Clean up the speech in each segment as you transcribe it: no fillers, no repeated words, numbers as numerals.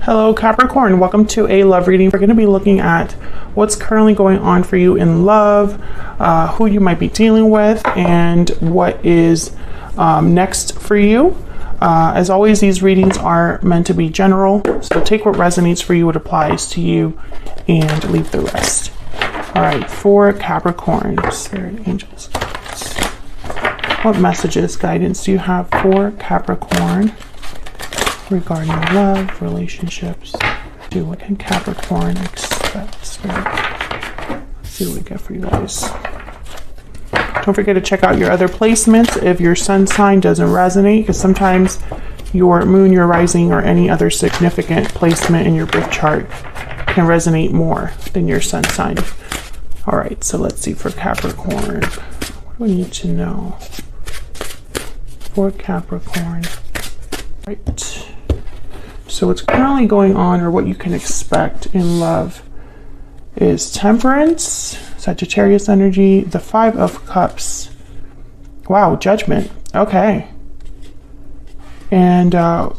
Hello Capricorn, welcome to a love reading. We're going to be looking at what's currently going on for you in love, who you might be dealing with, and what is next for you. As always, these readings are meant to be general, so take what resonates for you, what applies to you, and leave the rest. All right, for Capricorn, Spirit, Angels, what messages, guidance do you have for Capricorn regarding love, relationships? What can Capricorn expect, Spirit? Let's see what we get for you guys. Don't forget to check out your other placements if your sun sign doesn't resonate, because sometimes your moon, your rising, or any other significant placement in your birth chart can resonate more than your sun sign. All right, so let's see for Capricorn. What do we need to know for Capricorn? Right. So what's currently going on, or what you can expect in love, is Temperance, Sagittarius energy, the 5 of Cups. Wow, Judgment. Okay. And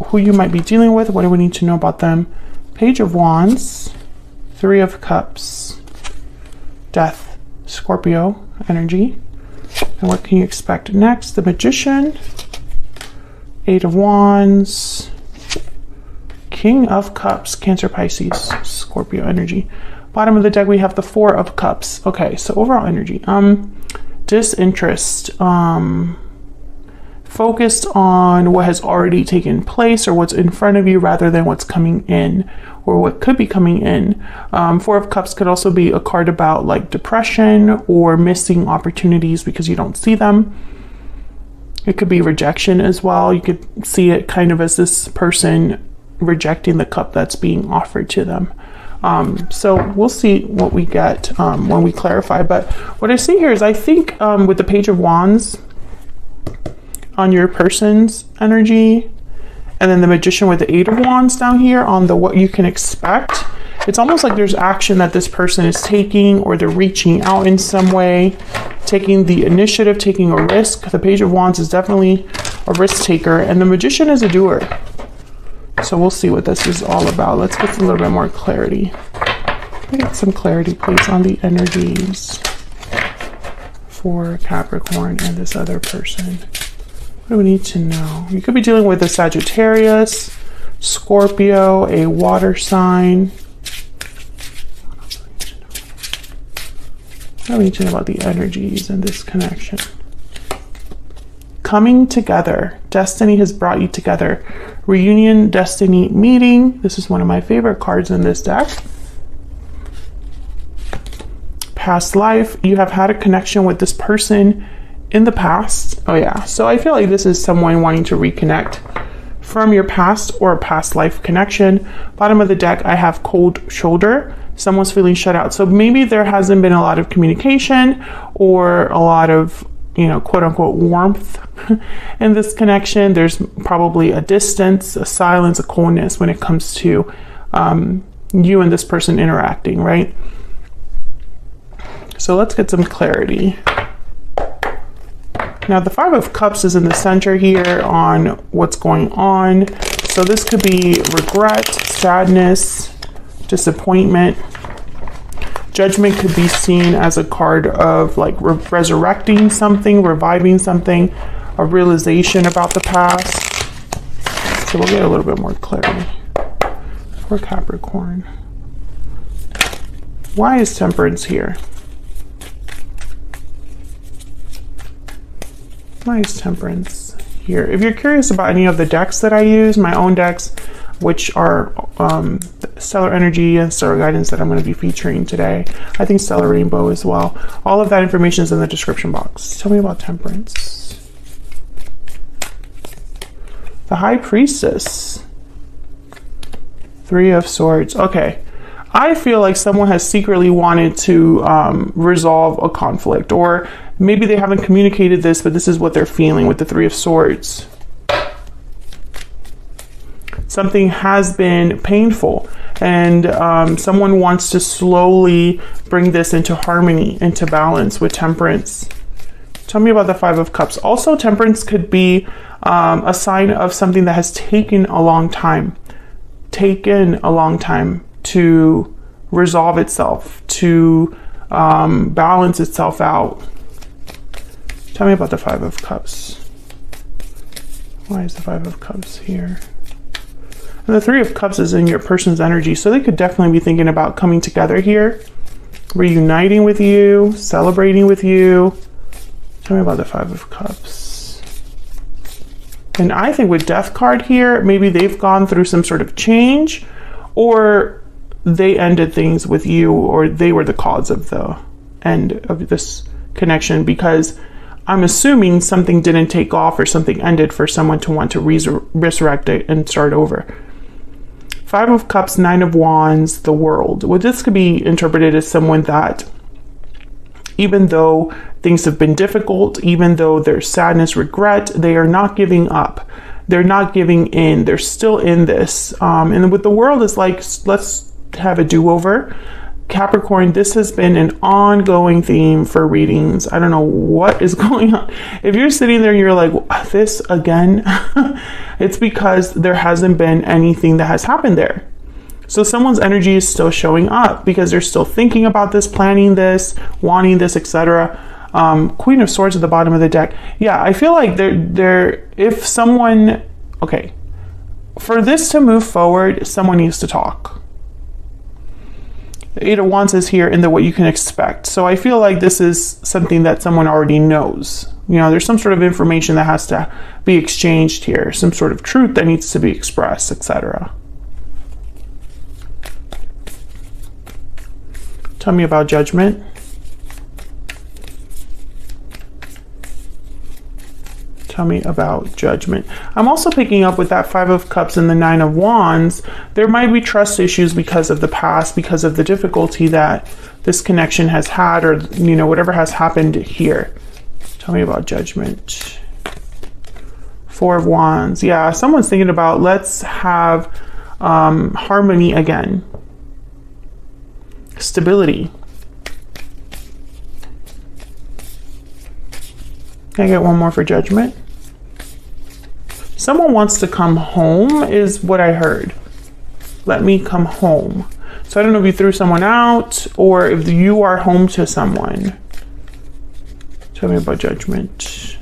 who you might be dealing with, what do we need to know about them? Page of Wands, 3 of Cups, Death, Scorpio energy. And what can you expect next? The Magician, 8 of Wands, King of Cups, Cancer, Pisces, Scorpio energy. Bottom of the deck, we have the 4 of Cups. Okay, so overall energy. Disinterest. Focused on what has already taken place or what's in front of you rather than what's coming in or what could be coming in. 4 of Cups could also be a card about like depression or missing opportunities because you don't see them. It could be rejection as well. You could see it kind of as this person rejecting the cup that's being offered to them. So we'll see what we get when we clarify. But what I see here is, I think with the Page of Wands on your person's energy, and then the Magician with the 8 of Wands down here on the what you can expect, it's almost like there's action that this person is taking, or they're reaching out in some way, taking the initiative, taking a risk. The Page of Wands is definitely a risk taker, and the Magician is a doer. So we'll see what this is all about. Let's get a little bit more clarity. Get some clarity, please, on the energies for Capricorn and this other person. What do we need to know? You could be dealing with a Sagittarius, Scorpio, a water sign. What do we need to know about the energies and this connection? Coming together. Destiny has brought you together. Reunion, destiny, meeting. This is one of my favorite cards in this deck. Past life. You have had a connection with this person in the past. Oh yeah. So I feel like this is someone wanting to reconnect from your past or a past life connection. Bottom of the deck, I have cold shoulder. Someone's feeling shut out. So maybe there hasn't been a lot of communication or a lot of, you know, quote unquote warmth in this connection. There's probably a distance, a silence, a coldness when it comes to you and this person interacting, right? So let's get some clarity. Now the 5 of Cups is in the center here on what's going on. So this could be regret, sadness, disappointment. Judgment could be seen as a card of like resurrecting something, reviving something, a realization about the past. So we'll get a little bit more clarity for Capricorn. Why is Temperance here? Why is Temperance here? If you're curious about any of the decks that I use, my own decks, which are Stellar Energy and Stellar Guidance that I'm going to be featuring today. I think Stellar Rainbow as well. All of that information is in the description box. Tell me about Temperance. The High Priestess. 3 of Swords. Okay. I feel like someone has secretly wanted to resolve a conflict, or maybe they haven't communicated this, but this is what they're feeling with the 3 of Swords. Something has been painful, and someone wants to slowly bring this into harmony, into balance with Temperance. Tell me about the 5 of Cups. Also, Temperance could be a sign of something that has taken a long time. taken a long time to resolve itself, to balance itself out. Tell me about the Five of Cups. Why is the Five of Cups here? And the Three of Cups is in your person's energy, so they could definitely be thinking about coming together here, reuniting with you, celebrating with you. Tell me about the Five of Cups. And I think with Death card here, maybe they've gone through some sort of change, or they ended things with you, or they were the cause of the end of this connection, because I'm assuming something didn't take off or something ended for someone to want to resurrect it and start over. Five of Cups, Nine of Wands, the World. Well, this could be interpreted as someone that, even though things have been difficult, even though there's sadness, regret, they are not giving up. They're not giving in. They're still in this. And with the World, it's like, let's have a do-over. Capricorn, this has been an ongoing theme for readings. I don't know what is going on. If you're sitting there and you're like, this again, it's because there hasn't been anything that has happened there. So someone's energy is still showing up because they're still thinking about this, planning this, wanting this, etc. Queen of Swords at the bottom of the deck. Yeah, I feel like if someone, okay, for this to move forward, someone needs to talk. The Eight of Wands is here and what you can expect. So I feel like this is something that someone already knows. You know, there's some sort of information that has to be exchanged here, some sort of truth that needs to be expressed, etc. Tell me about Judgment. Tell me about Judgment. I'm also picking up with that Five of Cups and the Nine of Wands. There might be trust issues because of the past, because of the difficulty that this connection has had, or, you know, whatever has happened here. Tell me about Judgment. Four of Wands. Yeah, someone's thinking about, let's have harmony again. Stability. Can I get one more for Judgment? Someone wants to come home is what I heard. Let me come home. So I don't know if you threw someone out or if you are home to someone. Tell me about Judgment.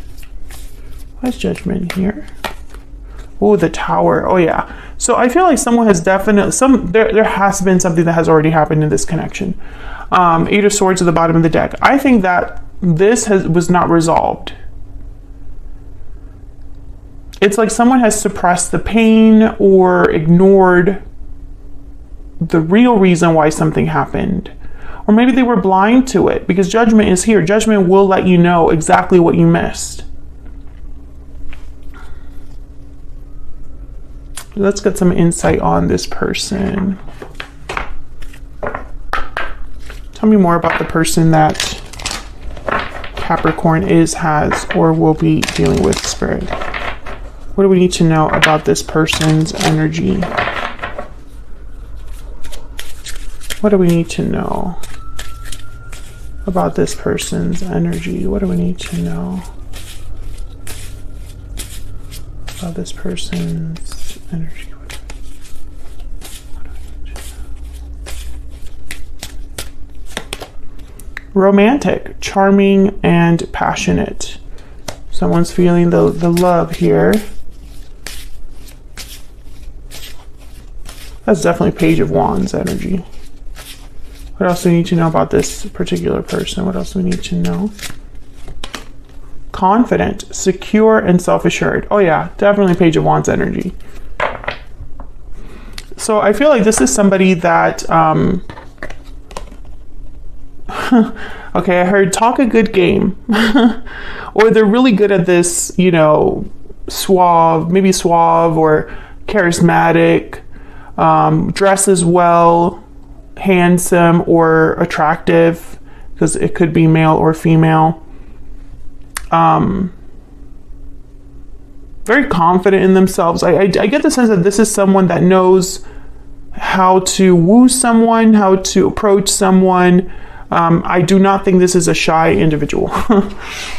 Why is Judgment here? Oh, the Tower. Oh yeah. So I feel like someone has definitely, there has been something that has already happened in this connection. Eight of Swords at the bottom of the deck. I think that this was not resolved. It's like someone has suppressed the pain or ignored the real reason why something happened. Or maybe they were blind to it, because Judgment is here. Judgment will let you know exactly what you missed. Let's get some insight on this person. Tell me more about the person that Capricorn has, or will be dealing with, Spirit. What do we need to know about this person's energy? What do we need to know about this person's energy? What do we need to know about this person's energy? Romantic, charming, and passionate. Someone's feeling the love here. That's definitely Page of Wands energy. What else do we need to know about this particular person? What else do we need to know? Confident, secure, and self-assured. Oh yeah, definitely Page of Wands energy. So I feel like this is somebody that, okay, I heard talk a good game. Or they're really good at this, you know, maybe suave or charismatic, dresses well, handsome or attractive, because it could be male or female. Very confident in themselves. I get the sense that this is someone that knows how to woo someone, how to approach someone. I do not think this is a shy individual.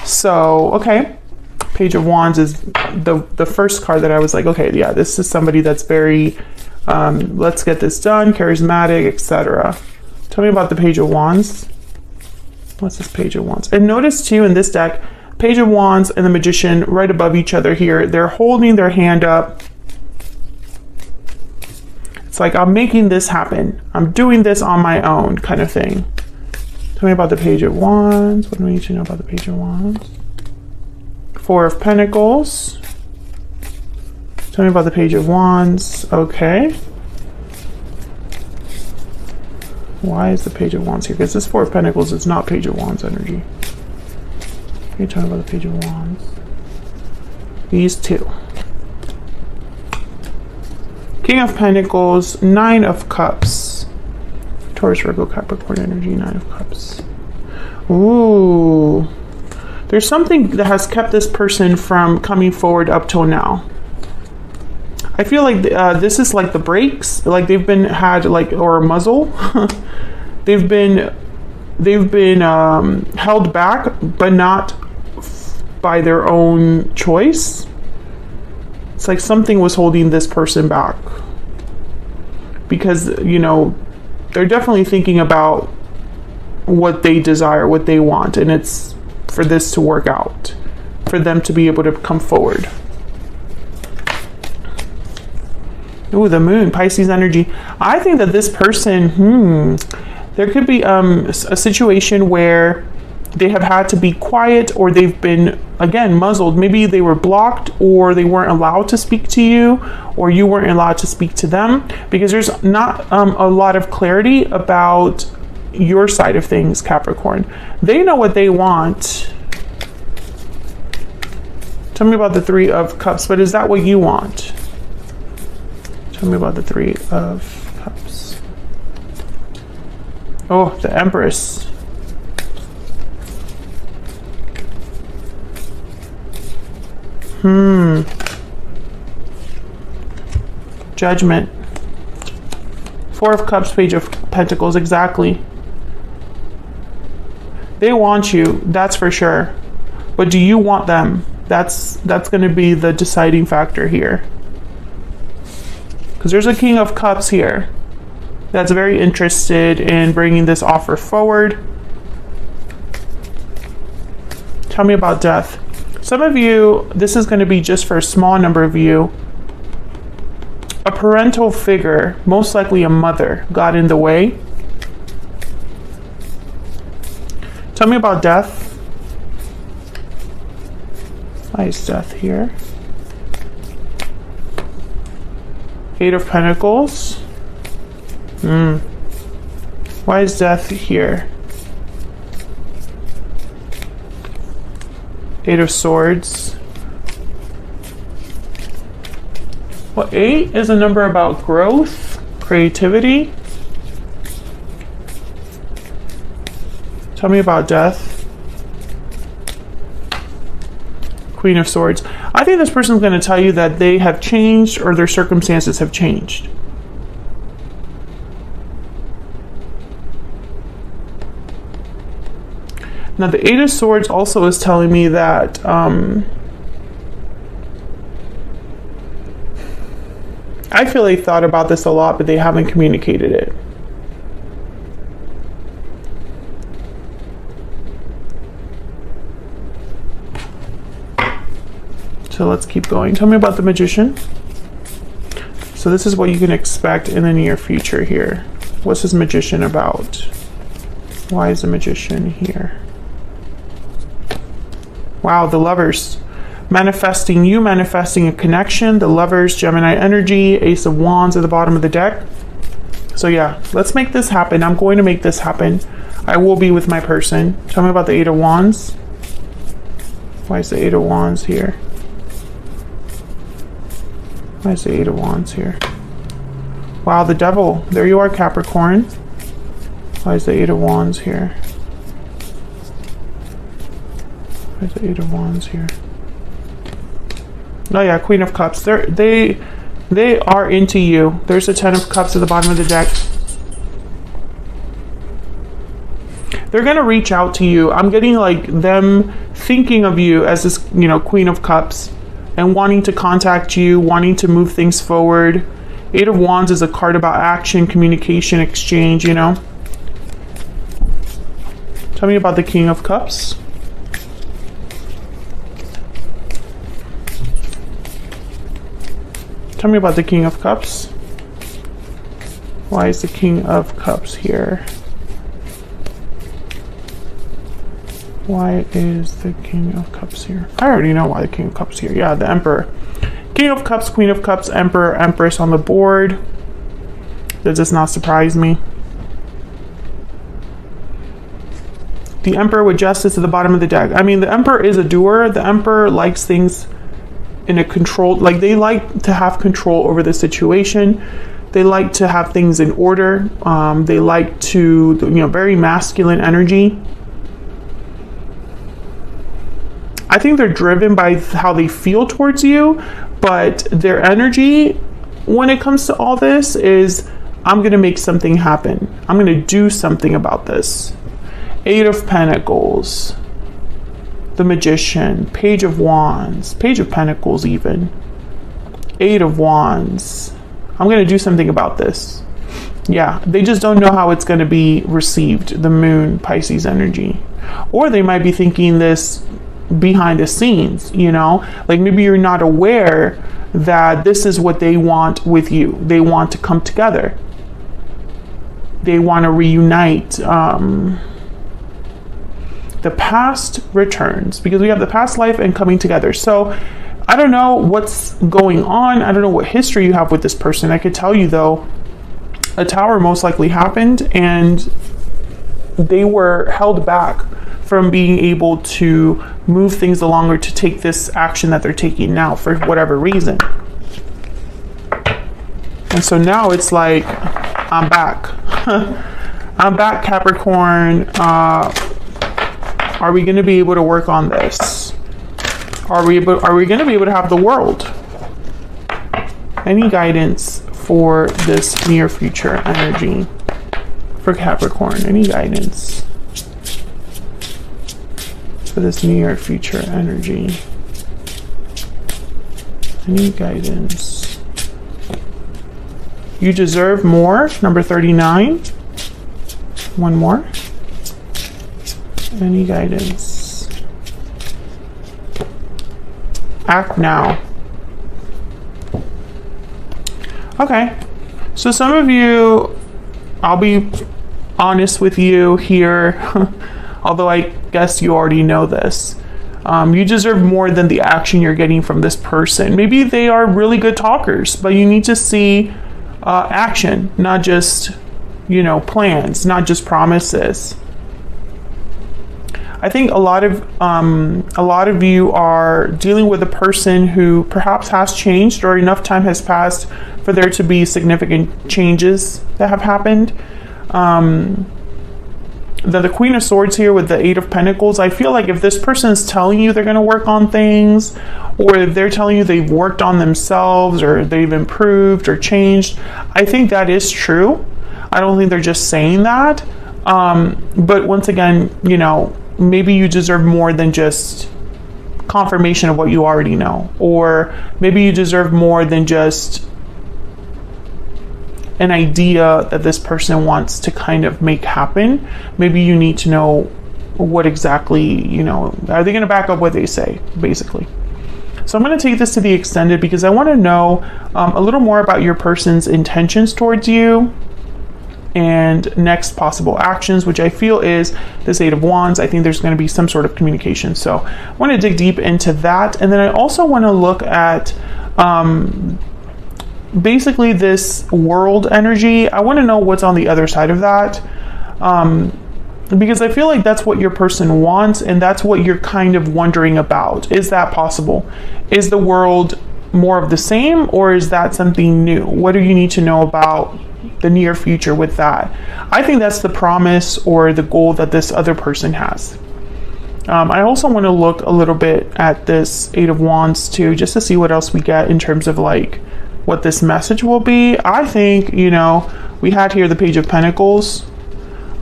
So, okay. Page of Wands is the first card that I was like, okay, yeah, this is somebody that's very Let's get this done, charismatic, etc. Tell me about the Page of Wands. What's this Page of Wands? And notice too in this deck, Page of Wands and the Magician right above each other here. They're holding their hand up. It's like, I'm making this happen. I'm doing this on my own kind of thing. Tell me about the Page of Wands. What do we need to know about the Page of Wands? Four of Pentacles. Tell me about the Page of Wands. Okay. Why is the Page of Wands here? Because this Four of Pentacles is not Page of Wands energy. Can you tell me about the Page of Wands? These two. King of Pentacles, Nine of Cups. Taurus, Virgo, Capricorn energy, Nine of Cups. Ooh. There's something that has kept this person from coming forward up till now. I feel like this is like the brakes, like they've been had like, or a muzzle. they've been held back, but not by their own choice. It's like something was holding this person back because, you know, they're definitely thinking about what they desire, what they want, and it's for this to work out, for them to be able to come forward. Ooh, the Moon, Pisces energy. I think that this person, there could be a situation where they have had to be quiet, or they've been, again, muzzled. Maybe they were blocked, or they weren't allowed to speak to you, or you weren't allowed to speak to them, because there's not a lot of clarity about your side of things, Capricorn. They know what they want. Tell me about the Three of Cups, but is that what you want? Tell me about the Three of Cups. Oh, the Empress. Judgment. Four of Cups, Page of Pentacles, exactly. They want you, that's for sure. But do you want them? That's going to be the deciding factor here. Because there's a King of Cups here that's very interested in bringing this offer forward. Tell me about death. Some of you, this is going to be just for a small number of you. A parental figure, most likely a mother, got in the way. Tell me about death. Why is death here? Eight of Pentacles. Why is death here? Eight of Swords. Well, 8 is a number about growth, creativity. Tell me about death. Queen of Swords. I think this person's going to tell you that they have changed, or their circumstances have changed. Now, the Eight of Swords also is telling me that I feel they thought about this a lot, but they haven't communicated it. So let's keep going. Tell me about the Magician. So this is what you can expect in the near future here. What's this Magician about? Why is the Magician here? Wow, the Lovers. Manifesting you, manifesting a connection. The Lovers, Gemini energy, Ace of Wands at the bottom of the deck. So yeah, let's make this happen. I'm going to make this happen. I will be with my person. Tell me about the Eight of Wands. Why is the Eight of Wands here? Why is the Eight of Wands here? Wow, the Devil. There you are, Capricorn. Why is the Eight of Wands here? Why is the Eight of Wands here? Oh yeah, Queen of Cups. They are into you. There's the Ten of Cups at the bottom of the deck. They're gonna reach out to you. I'm getting like them thinking of you as this, you know, Queen of Cups, and wanting to contact you, wanting to move things forward, Eight of Wands is a card about action, communication, exchange, you know. Tell me about the King of Cups. Tell me about the King of Cups. Why is the King of Cups here? Why is the King of Cups here? I already know why the King of Cups here. Yeah, the Emperor. King of Cups, Queen of Cups, Emperor, Empress on the board. That does not surprise me. The Emperor with Justice at the bottom of the deck. I mean, the Emperor is a doer. The Emperor likes things in a controlled, like they like to have control over the situation. They like to have things in order. They like to, you know, very masculine energy. I think they're driven by how they feel towards you, but their energy when it comes to all this is, I'm going to make something happen. I'm going to do something about this. Eight of Pentacles, the Magician, Page of Wands, Page of Pentacles even, Eight of Wands. I'm going to do something about this. Yeah, they just don't know how it's going to be received, the Moon, Pisces energy. Or they might be thinking this behind the scenes, you know, like maybe you're not aware that this is what they want with you. They want to come together. They want to reunite. The past returns, because we have the past life and coming together. So I don't know what's going on. I don't know what history you have with this person. I could tell you though, a tower most likely happened and they were held back from being able to move things along or to take this action that they're taking now for whatever reason. And so now it's like, I'm back. I'm back, Capricorn. Are we going to be able to work on this? Are we going to be able to have the world? Any guidance for this near future energy for Capricorn? Any guidance for this near future energy? Any guidance? You deserve more, number 39. One more. Any guidance? Act now. Okay, so some of you, I'll be honest with you here, although I guess you already know this. You deserve more than the action you're getting from this person. Maybe they are really good talkers, but you need to see action, not just, you know, plans, not just promises. I think a lot of you are dealing with a person who perhaps has changed, or enough time has passed for there to be significant changes that have happened. The Queen of Swords here with the Eight of Pentacles, I feel like if this person is telling you they're going to work on things, or if they're telling you they've worked on themselves or they've improved or changed, I think that is true. I don't think they're just saying that. But once again, you know, maybe you deserve more than just confirmation of what you already know, or maybe you deserve more than just an idea that this person wants to kind of make happen. Maybe you need to know what exactly, you know, are they going to back up what they say, basically. So I'm going to take this to the extended because I want to know a little more about your person's intentions towards you and next possible actions, which I feel is this Eight of Wands. I think there's going to be some sort of communication. So I want to dig deep into that. And then I also want to look at basically this world energy. I want to know what's on the other side of that. Because I feel like that's what your person wants, and that's what you're kind of wondering about. Is that possible? Is the world more of the same, or is that something new? What do you need to know about the near future with that? I think that's the promise or the goal that this other person has. I also want to look a little bit at this Eight of Wands too, just to see what else we get in terms of like what this message will be. I think, you know, we had here the Page of Pentacles.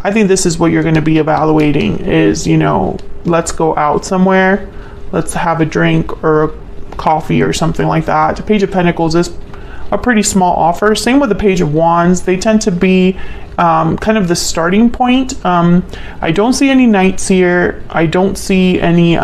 I think this is what you're going to be evaluating is, you know, let's go out somewhere. Let's have a drink or a coffee or something like that. The Page of Pentacles is a pretty small offer. Same with the Page of Wands. They tend to be kind of the starting point. I don't see any knights here. I don't see any